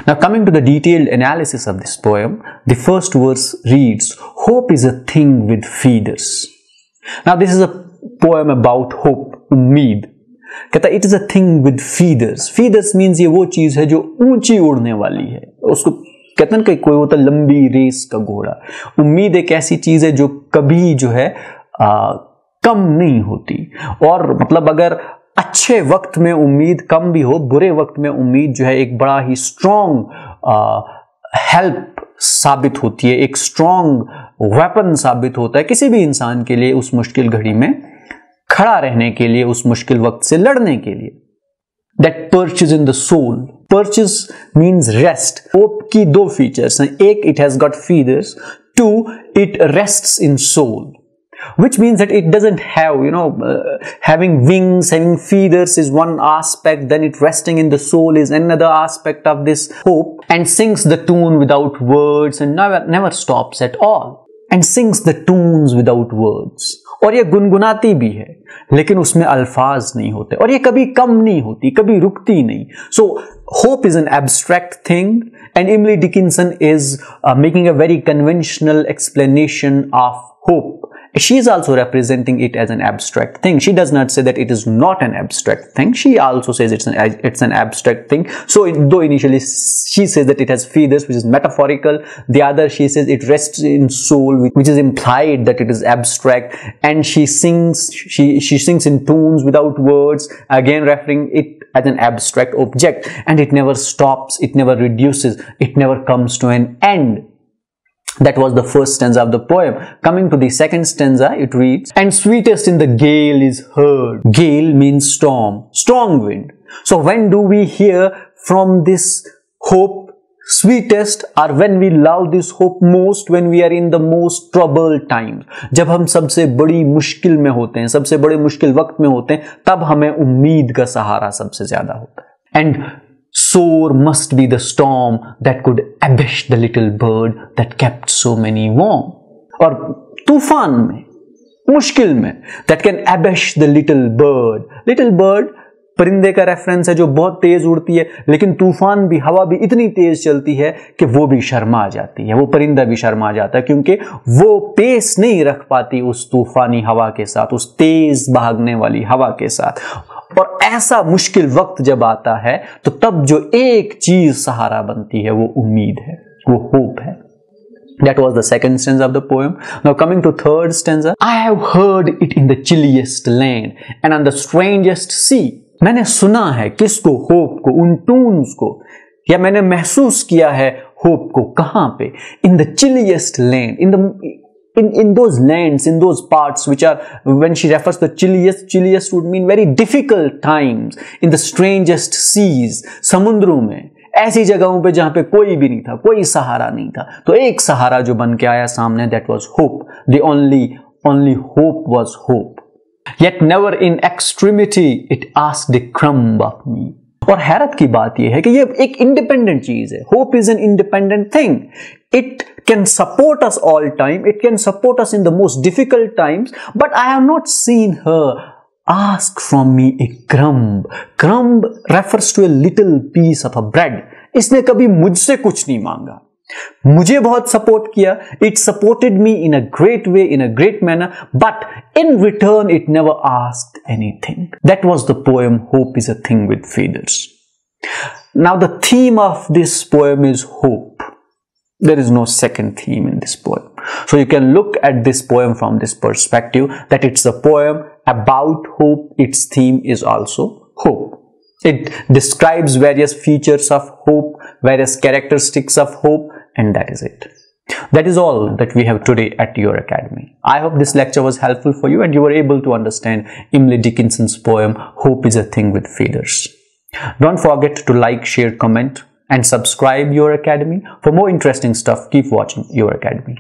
Now coming to the detailed analysis of this poem, the first verse reads, "Hope is a thing with feathers." Now this is a poem about hope, उम्मीद. कहता है it is a thing with feathers. Feathers means ये वो चीज है जो ऊंची उड़ने वाली है. उसको कहते हैं कि कोई होता लंबी रेस का घोड़ा. उम्मीद एक ऐसी चीज है जो कभी जो है कम नहीं होती. और मतलब अगर अच्छे वक्त में उम्मीद कम भी हो, बुरे वक्त में उम्मीद जो है एक बड़ा ही स्ट्रॉन्ग हेल्प साबित होती है, एक स्ट्रॉन्ग वेपन साबित होता है किसी भी इंसान के लिए उस मुश्किल घड़ी में खड़ा रहने के लिए, उस मुश्किल वक्त से लड़ने के लिए. That perches in the soul. Perches means rest. Hope की दो फीचर्स हैं. एक, it has got feathers. Two, it rests in soul. Which means that it doesn't have, having wings, having feathers is one aspect, then it resting in the soul is another aspect of this hope, and sings the tune without words and never stops at all. And sings the tunes without words. और ये गुनगुनाती भी है, लेकिन उसमें अल्फाज नहीं होते, और ये कभी कम नहीं होती, कभी रुकती नहीं. So hope is an abstract thing, and Emily Dickinson is making a very conventional explanation of hope. She is also representing it as an abstract thing. She does not say that it is not an abstract thing. She also says it's an abstract thing. So though initially she says that it has feathers, which is metaphorical, the other she says it rests in soul, which is implied that it is abstract, and she sings in tunes without words, again referring it as an abstract object, and it never stops, it never reduces, it never comes to an end. That was the first stanza of the poem. Coming to the second stanza, it reads, "And sweetest in the gale is heard." Gale means storm, strong wind. So when do we hear from this hope sweetest, or when we love this hope most? When we are in the most troubled times. जब हम सबसे बड़ी मुश्किल में होते हैं, सबसे बड़े मुश्किल वक्त में होते हैं, तब हमें उम्मीद का सहारा सबसे ज्यादा होता है. And sore must be the storm that could abish the little bird that kept so many warm. और तूफान में, मुश्किल में, that can abish the little bird. Little bird परिंदे का रेफरेंस है जो बहुत तेज उड़ती है, लेकिन तूफान भी, हवा भी इतनी तेज चलती है कि वो भी शर्मा जाती है, वो परिंदा भी शर्मा जाता है, क्योंकि वो पेस नहीं रख पाती उस तूफानी हवा के साथ, उस तेज भागने वाली हवा के साथ. और ऐसा मुश्किल वक्त जब आता है तो तब जो एक चीज सहारा बनती है वो उम्मीद है, वो होप है. That was the second stanza of the poem. Now coming to third stanza, "I have heard it in the chilliest land and on the strangest sea." मैंने सुना है किसको? होप को, उन टून्स को, या मैंने महसूस किया है होप को. कहां पे? In the chilliest land, in those lands, in those parts which are, when she refers to chilliest would mean very difficult times. In the strangest seas, समुद्रों में, ऐसी जगहों पे जहां पे कोई भी नहीं था, कोई सहारा नहीं था, तो एक सहारा जो बन के आया सामने, that was hope. The only hope was hope. Yet never in extremity it asked a crumb of me. और हैरत की बात यह है कि ये एक इंडिपेंडेंट चीज है. Hope is an independent thing. It can support us all time, it can support us in the most difficult times, but I have not seen her ask from me a crumb. Crumb refers to a little piece of a bread. इसने कभी मुझसे कुछ नहीं मांगा, मुझे बहुत support किया. It supported me in a great way, in a great manner, but in return it never asked anything. That was the poem Hope is a Thing with Feathers. Now the theme of this poem is hope. There is no second theme in this poem. So you can look at this poem from this perspective, that it's a poem about hope. Its theme is also hope. It describes various features of hope, various characteristics of hope, and that is it. That is all that we have today at UrAkedmi. I hope this lecture was helpful for you and you were able to understand Emily Dickinson's poem, Hope is a Thing with Feathers. Don't forget to like, share, comment, and subscribe UrAkedmi. For more interesting stuff, keep watching UrAkedmi.